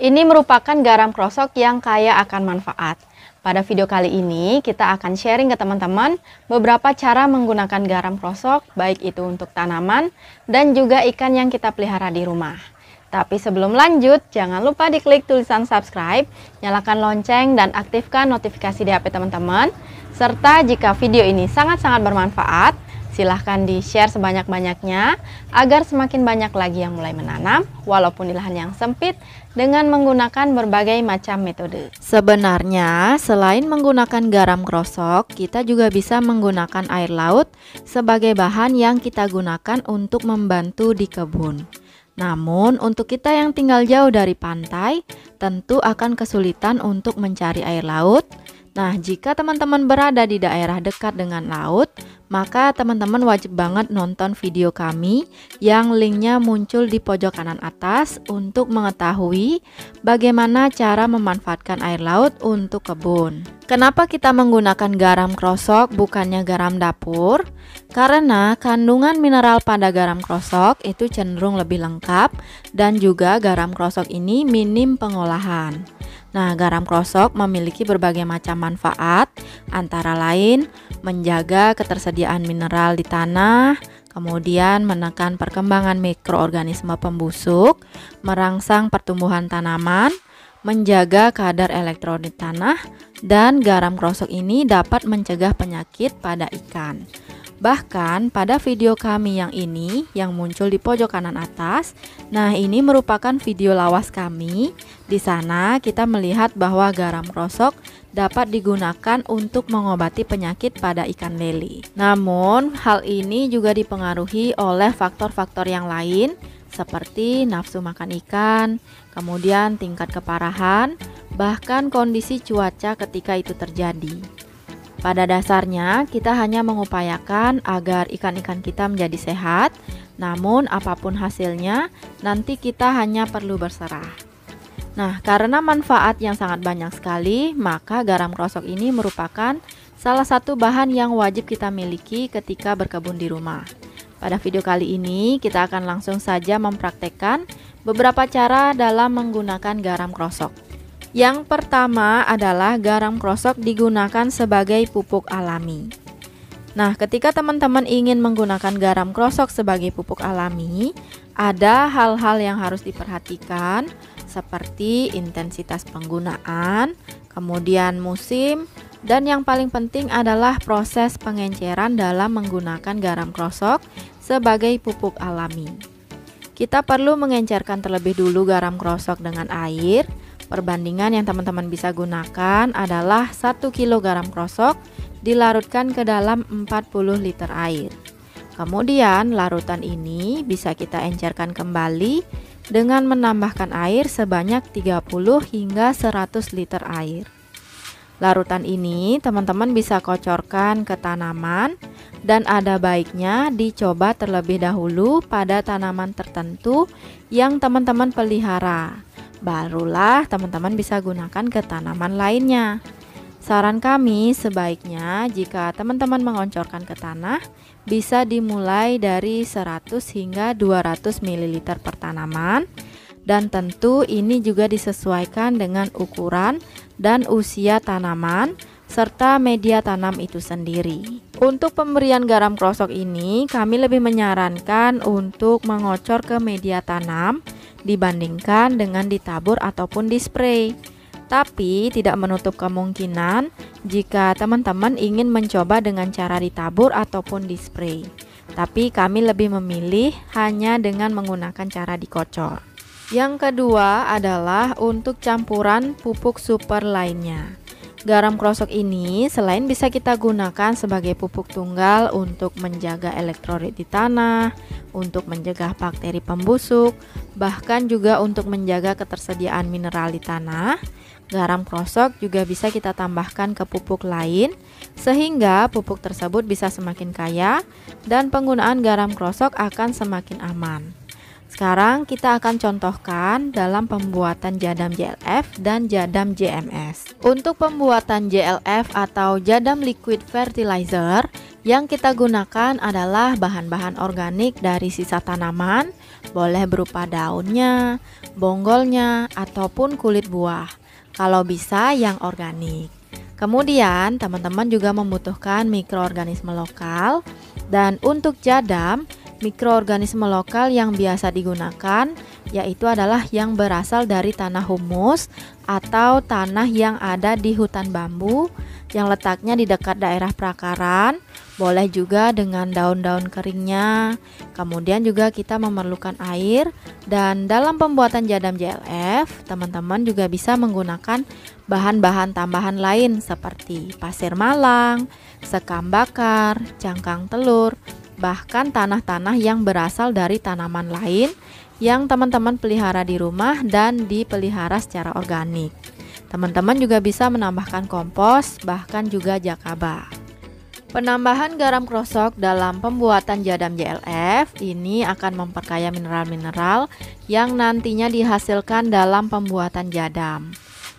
Ini merupakan garam krosok yang kaya akan manfaat. Pada video kali ini, kita akan sharing ke teman-teman beberapa cara menggunakan garam krosok, baik itu untuk tanaman dan juga ikan yang kita pelihara di rumah. Tapi sebelum lanjut, jangan lupa diklik tulisan subscribe, nyalakan lonceng, dan aktifkan notifikasi di HP teman-teman. Serta jika video ini sangat-sangat bermanfaat, silahkan di-share sebanyak-banyaknya agar semakin banyak lagi yang mulai menanam walaupun di lahan yang sempit dengan menggunakan berbagai macam metode. Sebenarnya selain menggunakan garam krosok, kita juga bisa menggunakan air laut sebagai bahan yang kita gunakan untuk membantu di kebun. Namun untuk kita yang tinggal jauh dari pantai, tentu akan kesulitan untuk mencari air laut. Nah, jika teman-teman berada di daerah dekat dengan laut, maka teman-teman wajib banget nonton video kami yang linknya muncul di pojok kanan atas untuk mengetahui bagaimana cara memanfaatkan air laut untuk kebun. Kenapa kita menggunakan garam krosok bukannya garam dapur? Karena kandungan mineral pada garam krosok itu cenderung lebih lengkap dan juga garam krosok ini minim pengolahan. Nah, garam krosok memiliki berbagai macam manfaat, antara lain menjaga ketersediaan mineral di tanah, kemudian menekan perkembangan mikroorganisme pembusuk, merangsang pertumbuhan tanaman, menjaga kadar elektrolit tanah, dan garam krosok ini dapat mencegah penyakit pada ikan. Bahkan pada video kami yang ini yang muncul di pojok kanan atas, nah ini merupakan video lawas kami. Di sana kita melihat bahwa garam krosok dapat digunakan untuk mengobati penyakit pada ikan lele. Namun hal ini juga dipengaruhi oleh faktor-faktor yang lain seperti nafsu makan ikan, kemudian tingkat keparahan, bahkan kondisi cuaca ketika itu terjadi. Pada dasarnya, kita hanya mengupayakan agar ikan-ikan kita menjadi sehat, namun apapun hasilnya, nanti kita hanya perlu berserah. Nah, karena manfaat yang sangat banyak sekali, maka garam krosok ini merupakan salah satu bahan yang wajib kita miliki ketika berkebun di rumah. Pada video kali ini, kita akan langsung saja mempraktekkan beberapa cara dalam menggunakan garam krosok. Yang pertama adalah garam krosok digunakan sebagai pupuk alami. Nah, ketika teman-teman ingin menggunakan garam krosok sebagai pupuk alami, ada hal-hal yang harus diperhatikan seperti intensitas penggunaan, kemudian musim, dan yang paling penting adalah proses pengenceran dalam menggunakan garam krosok sebagai pupuk alami. Kita perlu mengencerkan terlebih dulu garam krosok dengan air. Perbandingan yang teman-teman bisa gunakan adalah 1 kg garam krosok dilarutkan ke dalam 40 liter air. Kemudian larutan ini bisa kita encerkan kembali dengan menambahkan air sebanyak 30 hingga 100 liter air. Larutan ini teman-teman bisa kocorkan ke tanaman dan ada baiknya dicoba terlebih dahulu pada tanaman tertentu yang teman-teman pelihara. Barulah teman-teman bisa gunakan ke tanaman lainnya. Saran kami sebaiknya jika teman-teman mengoncorkan ke tanah, bisa dimulai dari 100 hingga 200 ml per tanaman. Dan tentu ini juga disesuaikan dengan ukuran dan usia tanaman serta media tanam itu sendiri. Untuk pemberian garam krosok ini, kami lebih menyarankan untuk mengocor ke media tanam dibandingkan dengan ditabur ataupun dispray. Tapi tidak menutup kemungkinan jika teman-teman ingin mencoba dengan cara ditabur ataupun dispray. Tapi kami lebih memilih hanya dengan menggunakan cara dikocor. Yang kedua adalah untuk campuran pupuk super lainnya. Garam krosok ini selain bisa kita gunakan sebagai pupuk tunggal untuk menjaga elektrolit di tanah, untuk mencegah bakteri pembusuk, bahkan juga untuk menjaga ketersediaan mineral di tanah, garam krosok juga bisa kita tambahkan ke pupuk lain sehingga pupuk tersebut bisa semakin kaya dan penggunaan garam krosok akan semakin aman. Sekarang kita akan contohkan dalam pembuatan jadam JLF dan jadam JMS. Untuk pembuatan JLF atau jadam liquid fertilizer, yang kita gunakan adalah bahan-bahan organik dari sisa tanaman, boleh berupa daunnya, bonggolnya, ataupun kulit buah. Kalau bisa yang organik. Kemudian teman-teman juga membutuhkan mikroorganisme lokal, dan untuk jadam, mikroorganisme lokal yang biasa digunakan yaitu adalah yang berasal dari tanah humus atau tanah yang ada di hutan bambu yang letaknya di dekat daerah perakaran, boleh juga dengan daun-daun keringnya. Kemudian juga kita memerlukan air, dan dalam pembuatan jadam JLF, teman-teman juga bisa menggunakan bahan-bahan tambahan lain seperti pasir malang, sekam bakar, cangkang telur, bahkan tanah-tanah yang berasal dari tanaman lain yang teman-teman pelihara di rumah dan dipelihara secara organik. Teman-teman juga bisa menambahkan kompos, bahkan juga jakaba. Penambahan garam krosok dalam pembuatan jadam JLF ini akan memperkaya mineral-mineral yang nantinya dihasilkan dalam pembuatan jadam.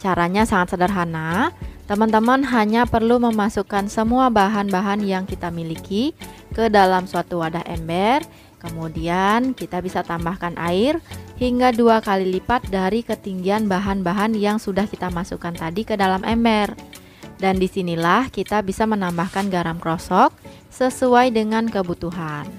Caranya sangat sederhana. Teman-teman hanya perlu memasukkan semua bahan-bahan yang kita miliki ke dalam suatu wadah ember. Kemudian kita bisa tambahkan air hingga 2 kali lipat dari ketinggian bahan-bahan yang sudah kita masukkan tadi ke dalam ember. Dan disinilah kita bisa menambahkan garam krosok sesuai dengan kebutuhan.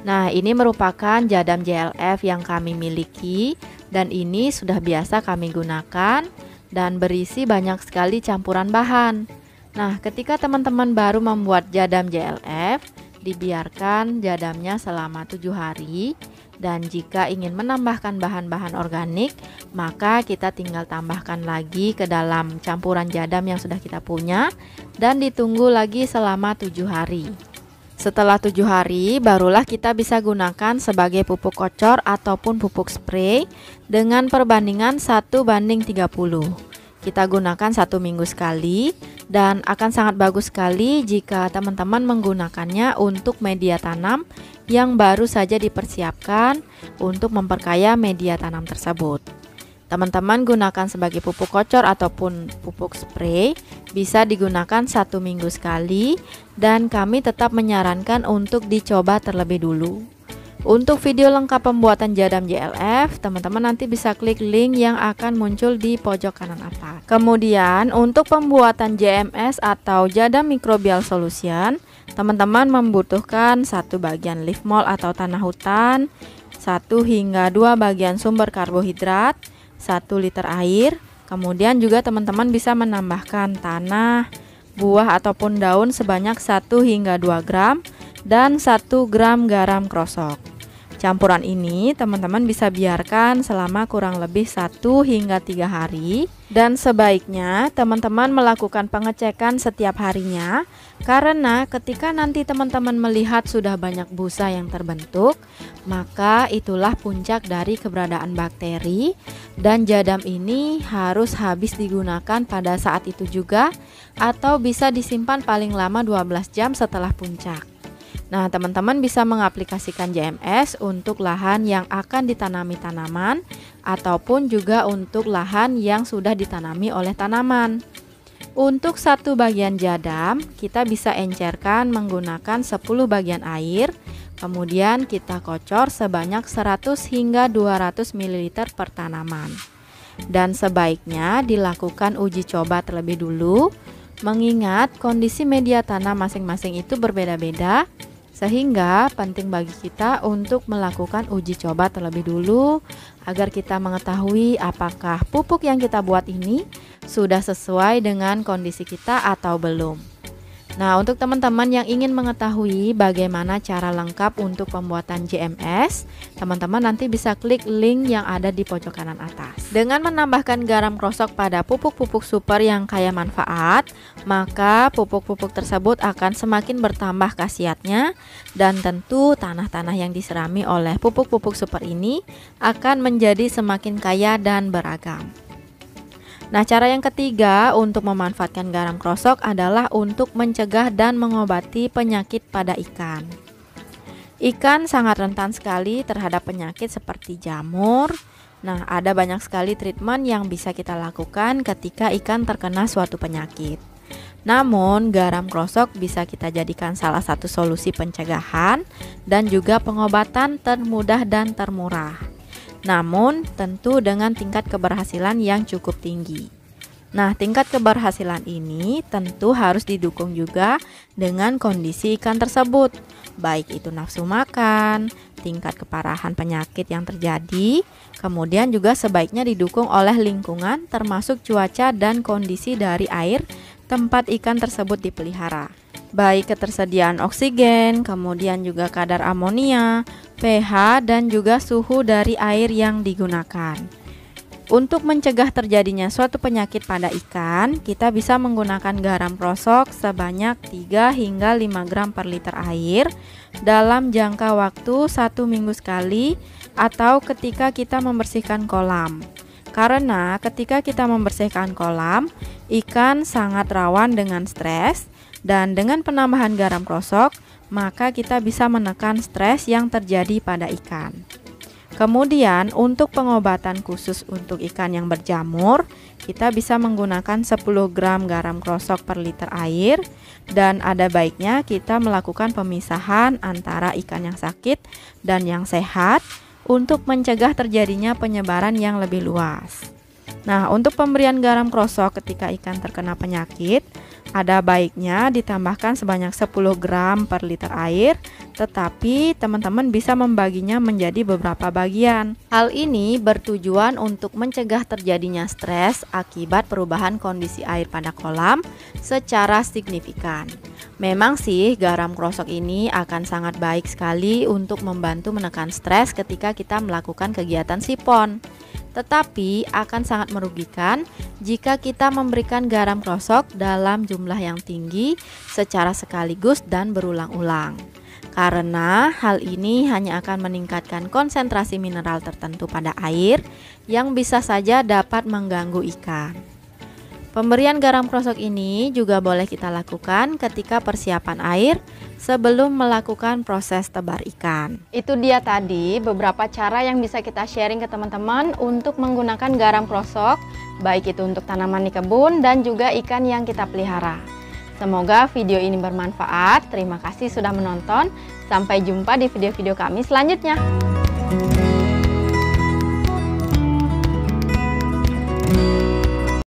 Nah, ini merupakan jadam JLF yang kami miliki, dan ini sudah biasa kami gunakan dan berisi banyak sekali campuran bahan. Nah, ketika teman-teman baru membuat jadam JLF, dibiarkan jadamnya selama 7 hari. Dan jika ingin menambahkan bahan-bahan organik, maka kita tinggal tambahkan lagi ke dalam campuran jadam yang sudah kita punya dan ditunggu lagi selama 7 hari. Setelah 7 hari, barulah kita bisa gunakan sebagai pupuk kocor ataupun pupuk spray dengan perbandingan 1:30. Kita gunakan 1 minggu sekali, dan akan sangat bagus sekali jika teman-teman menggunakannya untuk media tanam yang baru saja dipersiapkan untuk memperkaya media tanam tersebut. Teman-teman gunakan sebagai pupuk kocor ataupun pupuk spray, bisa digunakan 1 minggu sekali, dan kami tetap menyarankan untuk dicoba terlebih dulu. Untuk video lengkap pembuatan jadam JLF, teman-teman nanti bisa klik link yang akan muncul di pojok kanan atas. Kemudian untuk pembuatan JMS atau jadam microbial solution, teman-teman membutuhkan 1 bagian leaf mold atau tanah hutan, 1 hingga 2 bagian sumber karbohidrat, 1 liter air. Kemudian juga teman-teman bisa menambahkan tanah, buah ataupun daun sebanyak 1 hingga 2 gram dan 1 gram garam krosok. Campuran ini teman-teman bisa biarkan selama kurang lebih 1 hingga 3 hari, dan sebaiknya teman-teman melakukan pengecekan setiap harinya, karena ketika nanti teman-teman melihat sudah banyak busa yang terbentuk, maka itulah puncak dari keberadaan bakteri, dan jadam ini harus habis digunakan pada saat itu juga, atau bisa disimpan paling lama 12 jam setelah puncak. Nah, teman-teman bisa mengaplikasikan JMS untuk lahan yang akan ditanami tanaman ataupun juga untuk lahan yang sudah ditanami oleh tanaman. Untuk 1 bagian jadam, kita bisa encerkan menggunakan 10 bagian air, kemudian kita kocor sebanyak 100 hingga 200 ml per tanaman. Dan sebaiknya dilakukan uji coba terlebih dulu, mengingat kondisi media tanam masing-masing itu berbeda-beda, sehingga penting bagi kita untuk melakukan uji coba terlebih dulu agar kita mengetahui apakah pupuk yang kita buat ini sudah sesuai dengan kondisi kita atau belum. Nah, untuk teman-teman yang ingin mengetahui bagaimana cara lengkap untuk pembuatan JMS, teman-teman nanti bisa klik link yang ada di pojok kanan atas. Dengan menambahkan garam krosok pada pupuk-pupuk super yang kaya manfaat, maka pupuk-pupuk tersebut akan semakin bertambah khasiatnya, dan tentu tanah-tanah yang diserami oleh pupuk-pupuk super ini akan menjadi semakin kaya dan beragam. Nah, cara yang ketiga untuk memanfaatkan garam krosok adalah untuk mencegah dan mengobati penyakit pada ikan. Ikan sangat rentan sekali terhadap penyakit seperti jamur. Nah, ada banyak sekali treatment yang bisa kita lakukan ketika ikan terkena suatu penyakit. Namun, garam krosok bisa kita jadikan salah satu solusi pencegahan dan juga pengobatan termudah dan termurah. Namun, tentu dengan tingkat keberhasilan yang cukup tinggi. Nah, tingkat keberhasilan ini tentu harus didukung juga dengan kondisi ikan tersebut, baik itu nafsu makan, tingkat keparahan penyakit yang terjadi, kemudian juga sebaiknya didukung oleh lingkungan termasuk cuaca dan kondisi dari air tempat ikan tersebut dipelihara. Baik ketersediaan oksigen, kemudian juga kadar amonia, pH, dan juga suhu dari air yang digunakan. Untuk mencegah terjadinya suatu penyakit pada ikan, kita bisa menggunakan garam krosok sebanyak 3 hingga 5 gram per liter air dalam jangka waktu 1 minggu sekali atau ketika kita membersihkan kolam. Karena ketika kita membersihkan kolam, ikan sangat rawan dengan stres, dan dengan penambahan garam krosok, maka kita bisa menekan stres yang terjadi pada ikan. Kemudian untuk pengobatan khusus untuk ikan yang berjamur, kita bisa menggunakan 10 gram garam krosok per liter air, dan ada baiknya kita melakukan pemisahan antara ikan yang sakit dan yang sehat untuk mencegah terjadinya penyebaran yang lebih luas. Nah, untuk pemberian garam krosok ketika ikan terkena penyakit, ada baiknya ditambahkan sebanyak 10 gram per liter air, tetapi teman-teman bisa membaginya menjadi beberapa bagian. Hal ini bertujuan untuk mencegah terjadinya stres akibat perubahan kondisi air pada kolam secara signifikan. Memang sih garam krosok ini akan sangat baik sekali untuk membantu menekan stres ketika kita melakukan kegiatan sipon. Tetapi akan sangat merugikan jika kita memberikan garam krosok dalam jumlah yang tinggi secara sekaligus dan berulang-ulang. Karena hal ini hanya akan meningkatkan konsentrasi mineral tertentu pada air yang bisa saja dapat mengganggu ikan. Pemberian garam krosok ini juga boleh kita lakukan ketika persiapan air sebelum melakukan proses tebar ikan. Itu dia tadi beberapa cara yang bisa kita sharing ke teman-teman untuk menggunakan garam krosok, baik itu untuk tanaman di kebun dan juga ikan yang kita pelihara. Semoga video ini bermanfaat. Terima kasih sudah menonton. Sampai jumpa di video-video kami selanjutnya.